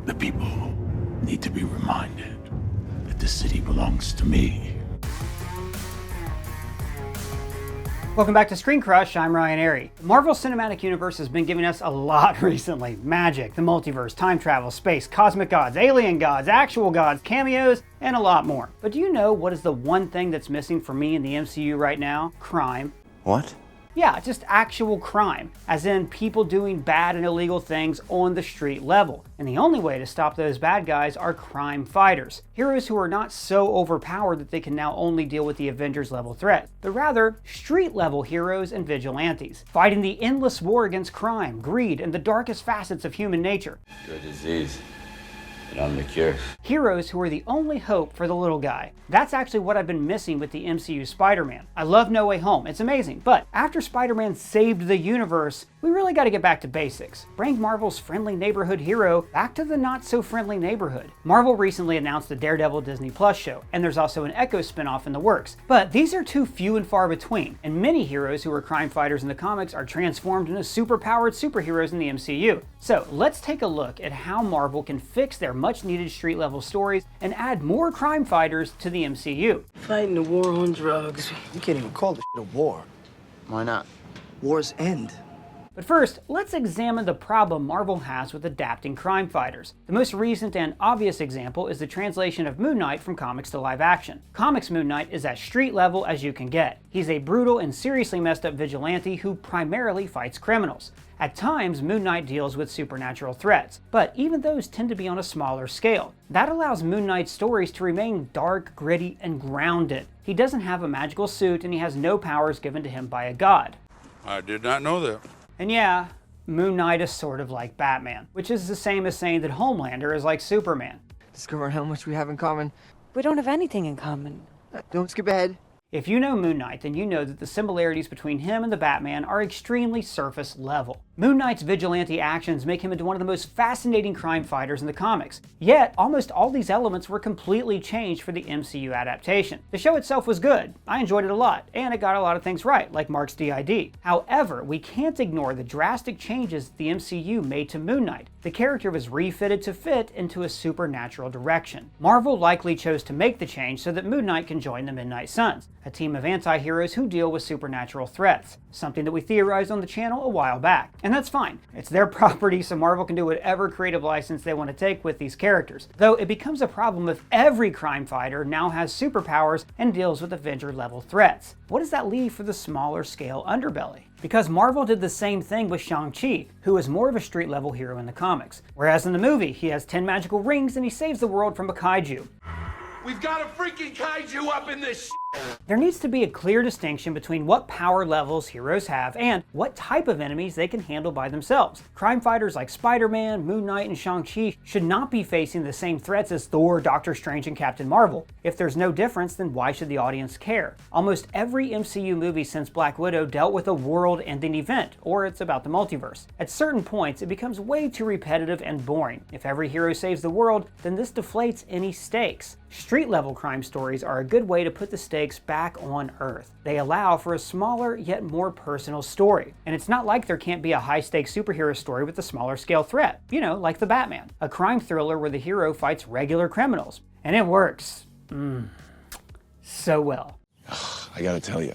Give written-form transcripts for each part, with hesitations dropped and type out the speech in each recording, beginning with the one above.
The people need to be reminded that the city belongs to me. Welcome back to Screen Crush, I'm Ryan Airy. The Marvel Cinematic Universe has been giving us a lot recently. Magic, the multiverse, time travel, space, cosmic gods, alien gods, actual gods, cameos, and a lot more. But do you know what is the one thing that's missing for me in the MCU right now? Crime. What? Yeah, just actual crime, as in people doing bad and illegal things on the street level. And the only way to stop those bad guys are crime fighters. Heroes who are not so overpowered that they can now only deal with the Avengers level threats, but rather street level heroes and vigilantes, fighting the endless war against crime, greed, and the darkest facets of human nature. You're a disease, and I'm the cure. Heroes who are the only hope for the little guy. That's actually what I've been missing with the MCU Spider-Man. I love No Way Home, it's amazing, but after Spider-Man saved the universe, we really gotta get back to basics. Bring Marvel's friendly neighborhood hero back to the not so friendly neighborhood. Marvel recently announced the Daredevil Disney Plus show, and there's also an Echo spinoff in the works. But these are too few and far between, and many heroes who are crime fighters in the comics are transformed into super-powered superheroes in the MCU. So let's take a look at how Marvel can fix their much-needed street-level stories and add more crime fighters to the MCU. Fighting the war on drugs. You can't even call this shit a war. Why not? Wars end. But first, let's examine the problem Marvel has with adapting crime fighters. The most recent and obvious example is the translation of Moon Knight from comics to live action. Comics Moon Knight is as street level as you can get. He's a brutal and seriously messed up vigilante who primarily fights criminals. At times, Moon Knight deals with supernatural threats, but even those tend to be on a smaller scale. That allows Moon Knight's stories to remain dark, gritty, and grounded. He doesn't have a magical suit and he has no powers given to him by a god. I did not know that. And yeah, Moon Knight is sort of like Batman, which is the same as saying that Homelander is like Superman. Discovering how much we have in common. We don't have anything in common. Don't skip ahead. If you know Moon Knight, then you know that the similarities between him and the Batman are extremely surface level. Moon Knight's vigilante actions make him into one of the most fascinating crime fighters in the comics. Yet, almost all these elements were completely changed for the MCU adaptation. The show itself was good, I enjoyed it a lot, and it got a lot of things right, like Mark's DID. However, we can't ignore the drastic changes the MCU made to Moon Knight. The character was refitted to fit into a supernatural direction. Marvel likely chose to make the change so that Moon Knight can join the Midnight Suns, a team of anti-heroes who deal with supernatural threats, something that we theorized on the channel a while back. And that's fine. It's their property, so Marvel can do whatever creative license they want to take with these characters. Though it becomes a problem if every crime fighter now has superpowers and deals with Avenger-level threats. What does that leave for the smaller scale underbelly? Because Marvel did the same thing with Shang-Chi, who is more of a street-level hero in the comics. Whereas in the movie, he has 10 magical rings and he saves the world from a kaiju. We've got a freaking kaiju up in this There needs to be a clear distinction between what power levels heroes have and what type of enemies they can handle by themselves. Crime fighters like Spider-Man, Moon Knight, and Shang-Chi should not be facing the same threats as Thor, Doctor Strange, and Captain Marvel. If there's no difference, then why should the audience care? Almost every MCU movie since Black Widow dealt with a world-ending event, or it's about the multiverse. At certain points, it becomes way too repetitive and boring. If every hero saves the world, then this deflates any stakes. Street-level crime stories are a good way to put the stakes back on Earth. They allow for a smaller yet more personal story. And it's not like there can't be a high-stakes superhero story with a smaller scale threat. You know, like the Batman. A crime thriller where the hero fights regular criminals. And it works. So well. I gotta tell you,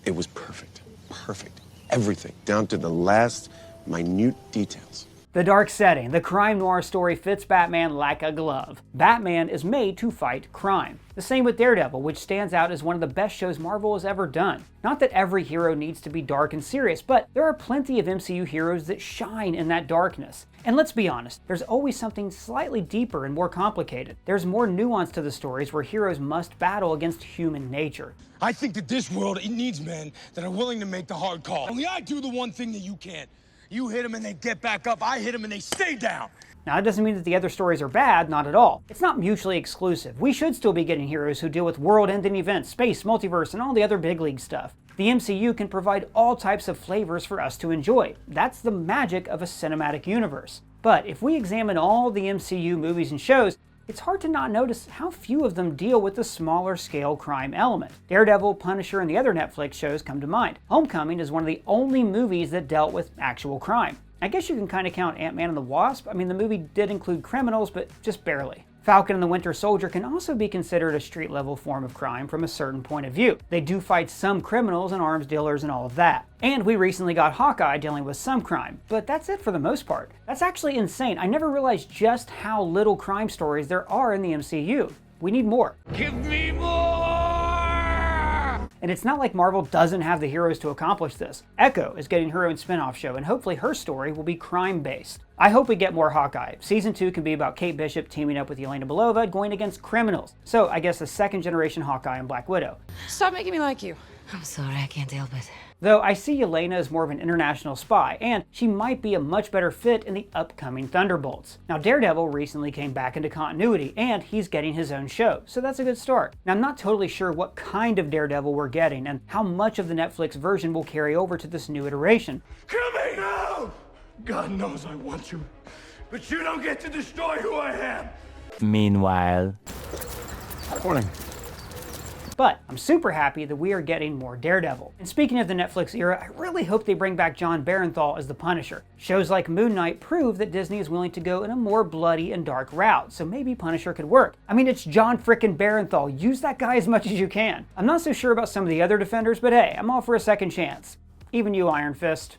it was perfect. Perfect. Everything, down to the last minute details. The dark setting, the crime noir story fits Batman like a glove. Batman is made to fight crime. The same with Daredevil, which stands out as one of the best shows Marvel has ever done. Not that every hero needs to be dark and serious, but there are plenty of MCU heroes that shine in that darkness. And let's be honest, there's always something slightly deeper and more complicated. There's more nuance to the stories where heroes must battle against human nature. I think that this world, it needs men that are willing to make the hard call. Only I do the one thing that you can't. You hit them and they get back up. I hit them and they stay down. Now, that doesn't mean that the other stories are bad, not at all. It's not mutually exclusive. We should still be getting heroes who deal with world-ending events, space, multiverse, and all the other big league stuff. The MCU can provide all types of flavors for us to enjoy. That's the magic of a cinematic universe. But if we examine all the MCU movies and shows, it's hard to not notice how few of them deal with the smaller scale crime element. Daredevil, Punisher, and the other Netflix shows come to mind. Homecoming is one of the only movies that dealt with actual crime. I guess you can kind of count Ant-Man and the Wasp. I mean, the movie did include criminals, but just barely. Falcon and the Winter Soldier can also be considered a street-level form of crime from a certain point of view. They do fight some criminals and arms dealers and all of that. And we recently got Hawkeye dealing with some crime, but that's it for the most part. That's actually insane. I never realized just how little crime stories there are in the MCU. We need more. Give me more! And it's not like Marvel doesn't have the heroes to accomplish this. Echo is getting her own spin-off show, and hopefully her story will be crime-based. I hope we get more Hawkeye. Season 2 can be about Kate Bishop teaming up with Yelena Belova going against criminals. So I guess a second-generation Hawkeye and Black Widow. Stop making me like you. I'm sorry, I can't help it. Though I see Yelena as more of an international spy, and she might be a much better fit in the upcoming Thunderbolts. Now Daredevil recently came back into continuity, and he's getting his own show, so that's a good start. Now I'm not totally sure what kind of Daredevil we're getting, and how much of the Netflix version will carry over to this new iteration. Kill me now! God knows I want you, but you don't get to destroy who I am! Meanwhile... Morning. But I'm super happy that we are getting more Daredevil. And speaking of the Netflix era, I really hope they bring back John Barenthal as the Punisher. Shows like Moon Knight prove that Disney is willing to go in a more bloody and dark route, so maybe Punisher could work. I mean, it's John frickin' Barenthal. Use that guy as much as you can. I'm not so sure about some of the other Defenders, but hey, I'm all for a second chance. Even you, Iron Fist.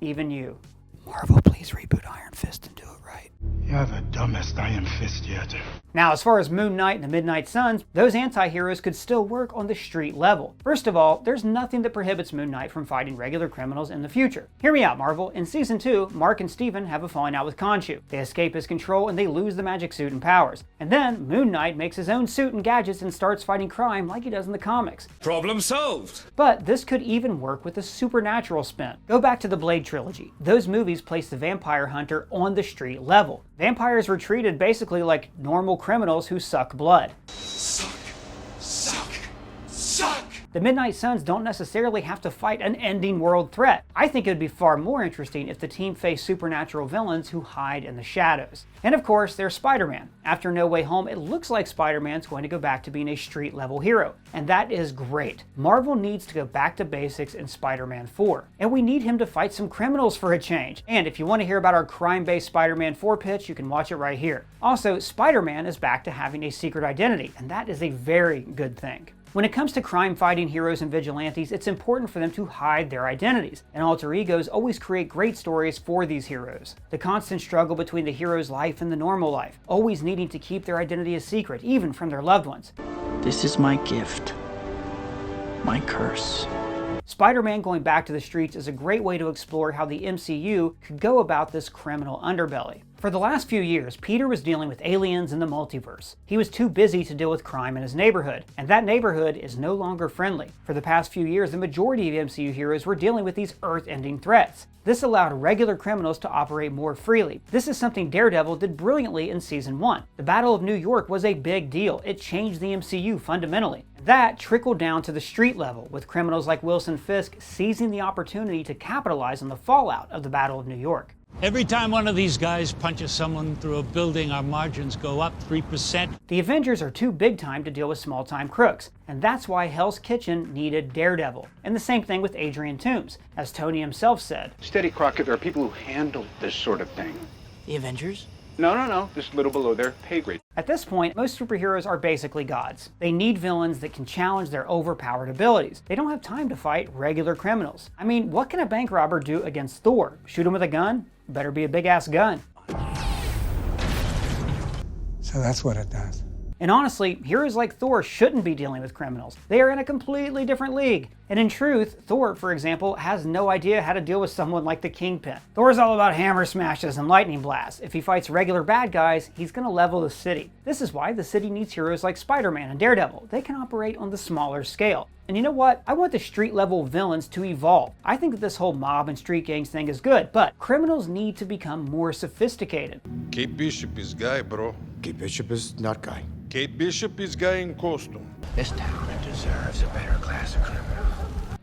Even you. Marvel, please reboot Iron Fist and do it right. You're the dumbest Iron Fist yet. Now, as far as Moon Knight and the Midnight Suns, those anti-heroes could still work on the street level. First of all, there's nothing that prohibits Moon Knight from fighting regular criminals in the future. Hear me out, Marvel. In Season 2, Mark and Steven have a falling out with Khonshu. They escape his control and they lose the magic suit and powers. And then, Moon Knight makes his own suit and gadgets and starts fighting crime like he does in the comics. Problem solved! But this could even work with a supernatural spin. Go back to the Blade trilogy. Those movies place the vampire hunter on the street level. Vampires were treated basically like normal criminals who suck blood. Suck! The Midnight Suns don't necessarily have to fight an ending world threat. I think it would be far more interesting if the team faced supernatural villains who hide in the shadows. And of course, there's Spider-Man. After No Way Home, it looks like Spider-Man's going to go back to being a street-level hero. And that is great. Marvel needs to go back to basics in Spider-Man 4. And we need him to fight some criminals for a change. And if you want to hear about our crime-based Spider-Man 4 pitch, you can watch it right here. Also, Spider-Man is back to having a secret identity, and that is a very good thing. When it comes to crime-fighting heroes and vigilantes, it's important for them to hide their identities, and alter egos always create great stories for these heroes. The constant struggle between the hero's life and the normal life, always needing to keep their identity a secret, even from their loved ones. This is my gift. My curse. Spider-Man going back to the streets is a great way to explore how the MCU could go about this criminal underbelly. For the last few years, Peter was dealing with aliens and the multiverse. He was too busy to deal with crime in his neighborhood, and that neighborhood is no longer friendly. For the past few years, the majority of MCU heroes were dealing with these Earth-ending threats. This allowed regular criminals to operate more freely. This is something Daredevil did brilliantly in Season 1. The Battle of New York was a big deal. It changed the MCU fundamentally. That trickled down to the street level, with criminals like Wilson Fisk seizing the opportunity to capitalize on the fallout of the Battle of New York. Every time one of these guys punches someone through a building, our margins go up 3%. The Avengers are too big time to deal with small-time crooks, and that's why Hell's Kitchen needed Daredevil. And the same thing with Adrian Toomes, as Tony himself said. Steady, Crockett, there are people who handle this sort of thing. The Avengers? No, just a little below their pay grade. At this point, most superheroes are basically gods. They need villains that can challenge their overpowered abilities. They don't have time to fight regular criminals. I mean, what can a bank robber do against Thor? Shoot him with a gun? Better be a big-ass gun. So that's what it does. And honestly, heroes like Thor shouldn't be dealing with criminals. They are in a completely different league. And in truth, Thor, for example, has no idea how to deal with someone like the Kingpin. Thor's all about hammer smashes and lightning blasts. If he fights regular bad guys, he's gonna level the city. This is why the city needs heroes like Spider-Man and Daredevil. They can operate on the smaller scale. And you know what? I want the street-level villains to evolve. I think that this whole mob and street gangs thing is good, but criminals need to become more sophisticated. Kate Bishop is guy, bro. Kate Bishop is not guy. Kate Bishop is guy in costume. This town deserves a better class of criminals.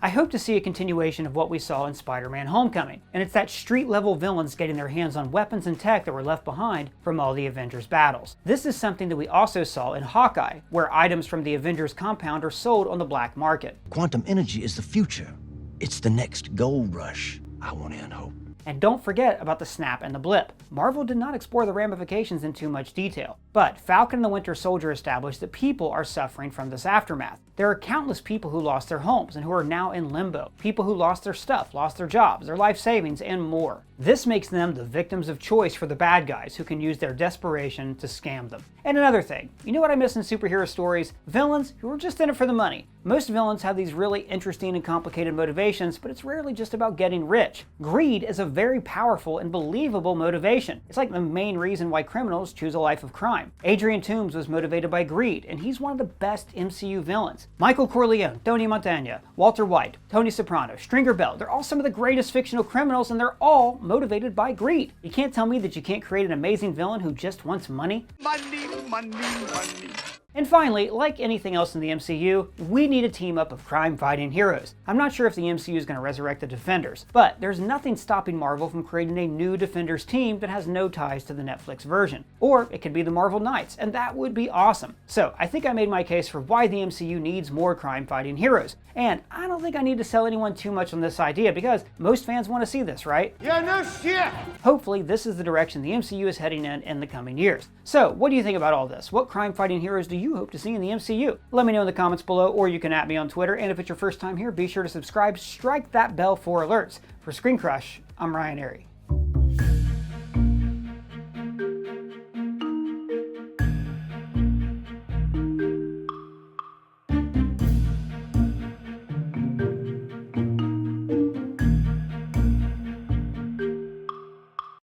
I hope to see a continuation of what we saw in Spider-Man Homecoming, and it's that street-level villains getting their hands on weapons and tech that were left behind from all the Avengers battles. This is something that we also saw in Hawkeye, where items from the Avengers compound are sold on the black market. Quantum energy is the future. It's the next gold rush. I want to end hope. And don't forget about the snap and the blip. Marvel did not explore the ramifications in too much detail, but Falcon and the Winter Soldier established that people are suffering from this aftermath. There are countless people who lost their homes and who are now in limbo, people who lost their stuff, lost their jobs, their life savings, and more. This makes them the victims of choice for the bad guys who can use their desperation to scam them. And another thing, you know what I miss in superhero stories? Villains who are just in it for the money. Most villains have these really interesting and complicated motivations, but it's rarely just about getting rich. Greed is a very powerful and believable motivation. It's like the main reason why criminals choose a life of crime. Adrian Toomes was motivated by greed, and he's one of the best MCU villains. Michael Corleone, Tony Montana, Walter White, Tony Soprano, Stringer Bell, they're all some of the greatest fictional criminals, and they're all motivated by greed. You can't tell me that you can't create an amazing villain who just wants money. Money, money, money. And finally, like anything else in the MCU, we need a team up of crime-fighting heroes. I'm not sure if the MCU is going to resurrect the Defenders, but there's nothing stopping Marvel from creating a new Defenders team that has no ties to the Netflix version. Or it could be the Marvel Knights, and that would be awesome. So I think I made my case for why the MCU needs more crime-fighting heroes. And I don't think I need to sell anyone too much on this idea because most fans want to see this, right? Yeah, no shit! Hopefully this is the direction the MCU is heading in the coming years. So what do you think about all this? What crime-fighting heroes do you hope to see in the MCU? Let me know in the comments below, or you can @ me on Twitter, and if it's your first time here, be sure to subscribe, strike that bell for alerts. For Screen Crush, I'm Ryan Airy.